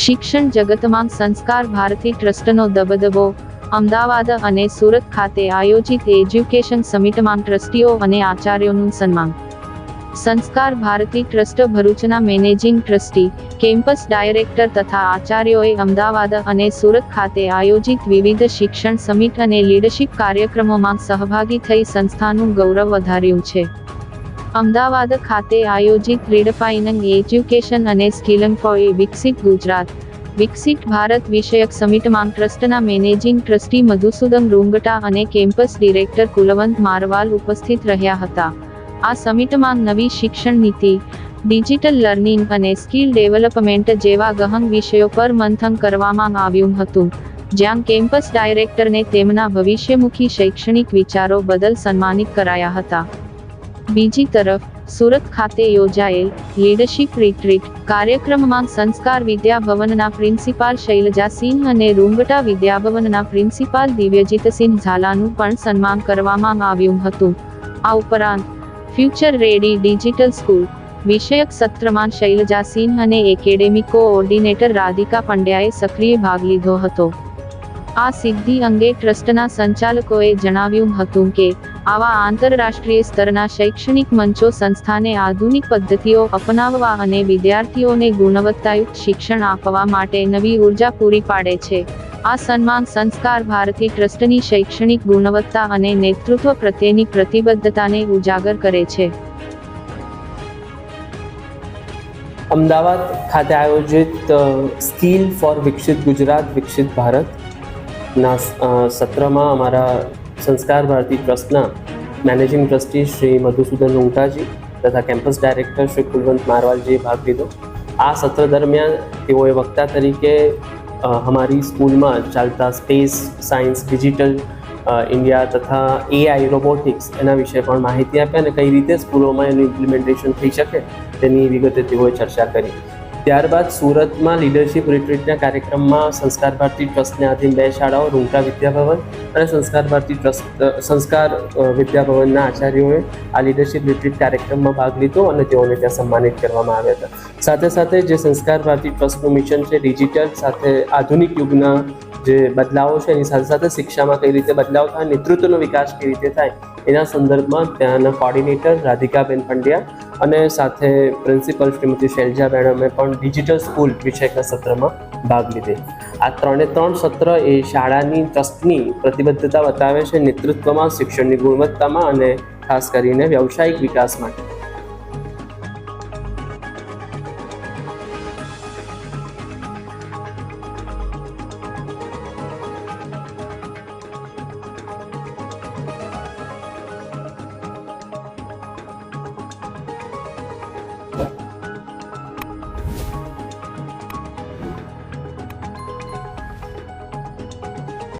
શિક્ષણ જગતમાં સંસ્કાર ભારતી ટ્રસ્ટનો દબદબો. અમદાવાદ અને સુરત ખાતે આયોજિત એજ્યુકેશન સમિટમાં ટ્રસ્ટીઓ અને આચાર્યોનું સન્માન. સંસ્કાર ભારતી ટ્રસ્ટ ભરૂચના મેનેજિંગ ટ્રસ્ટી, કેમ્પસ ડાયરેક્ટર તથા આચાર્યોએ અમદાવાદ અને સુરત ખાતે આયોજિત વિવિધ શિક્ષણ સમિટ અને લીડરશિપ કાર્યક્રમોમાં સહભાગી થઈ સંસ્થાનું ગૌરવ વધાર્યું છે. અમદાવાદ ખાતે આયોજિત રીડફાઇનિંગ એજ્યુકેશન અને સ્કિલિંગ ફોર એ વિકસિત ગુજરાત, વિકસિત ભારત વિષયક સમિટમાં ટ્રસ્ટના મેનેજિંગ ટ્રસ્ટી મધુસૂદન રૂંગટા અને કેમ્પસ ડિરેક્ટર કુલવંત મારવાલ ઉપસ્થિત રહ્યા હતા. આ સમિટમાં નવી શિક્ષણ નીતિ, ડિજિટલ લર્નિંગ અને સ્કિલ ડેવલપમેન્ટ જેવા ગહન વિષયો પર મંથન કરવામાં આવ્યું હતું, જ્યાં કેમ્પસ ડાયરેક્ટરને તેમના ભવિષ્યમુખી શૈક્ષણિક વિચારો બદલ સન્માનિત કરાયા હતા. બીજી તરફ સુરત ખાતે યોજાયેલ લીડરશિપ રિટ્રીટ કાર્યક્રમમાં સંસ્કાર વિદ્યાભવનના પ્રિન્સિપાલ શૈલજાસિંહ અને રૂંગટા વિદ્યાભવનના પ્રિન્સિપાલ દિવ્યજીતસિંહ ઝાલાનું પણ સન્માન કરવામાં આવ્યું હતું. આ ઉપરાંત ફ્યુચર રેડી ડિજિટલ સ્કૂલ વિષયક સત્રમાં શૈલજાસિંહ અને એકેડેમિક કોઓર્ડિનેટર રાધિકા પંડ્યાએ સક્રિય ભાગ લીધો હતો. આ સિદ્ધિ અંગે ટ્રસ્ટના સંચાલકોએ જણાવ્યું હતું કે આવા આંતરરાષ્ટ્રીય સ્તરના શૈક્ષણિક મંચો સંસ્થાને આધુનિક પદ્ધતિઓ અપનાવવા અને વિદ્યાર્થીઓને ગુણવત્તાયુક્ત શિક્ષણ આપવા માટે નવી ઉર્જા પૂરી પાડે છે. આ સન્માન સંસ્કાર ભારતી ટ્રસ્ટની શૈક્ષણિક ગુણવત્તા અને નેતૃત્વ પ્રત્યેની પ્રતિબદ્ધતાને ઉજાગર કરે છે. અમદાવાદ ખાતે આયોજિત સ્કિલ ફોર વિકસિત ગુજરાત વિકસિત ભારત ના સત્રમાં અમારા સંસ્કાર ભારતી ટ્રસ્ટના મેનેજિંગ ટ્રસ્ટી શ્રી મધુસૂદન રૂંગટાજી તથા કેમ્પસ ડાયરેક્ટર શ્રી કુલવંત મારવાલજીએ ભાગ લીધો. આ સત્ર દરમિયાન તેઓએ વક્તા તરીકે અમારી સ્કૂલમાં ચાલતા સ્પેસ સાયન્સ, ડિજિટલ ઇન્ડિયા તથા AI રોબોટિક્સ એના વિશે પણ માહિતી આપી અને કઈ રીતે સ્કૂલોમાં એનું ઇમ્પ્લિમેન્ટેશન થઈ શકે તેની વિગતે તેઓએ ચર્ચા કરી. ત્યારબાદ સુરતમાં લીડરશિપ રિટ્રીટના કાર્યક્રમમાં સંસ્કાર ભારતી ટ્રસ્ટને આધીન 2 શાળાઓ રૂંગટા વિદ્યાભવન અને સંસ્કાર ભારતી ટ્રસ્ટ સંસ્કાર વિદ્યાભવનના આચાર્યોએ આ લીડરશિપ રિટ્રીટ કાર્યક્રમમાં ભાગ લીધો અને તેઓને ત્યાં સન્માનિત કરવામાં આવ્યા હતા. સાથે સાથે જે સંસ્કાર ભારતી ટ્રસ્ટનું મિશન છે ડિજિટલ સાથે આધુનિક યુગના જે બદલાવો છે એની સાથે સાથે શિક્ષામાં કઈ રીતે બદલાવ થાય, નેતૃત્વનો વિકાસ કઈ રીતે થાય એના સંદર્ભમાં ત્યાંના કોર્ડિનેટર રાધિકાબેન પંડ્યા અને સાથે પ્રિન્સિપલ શ્રીમતી શૈલજા મેડમે પણ ડિજિટલ સ્કૂલ વિષયના સત્રમાં ભાગ લીધે. આ 3 સત્ર એ શાળાની ટ્રસ્ટની પ્રતિબદ્ધતા બતાવે છે નેતૃત્વમાં, શિક્ષણની ગુણવત્તામાં અને ખાસ કરીને વ્યવસાયિક વિકાસ માટે.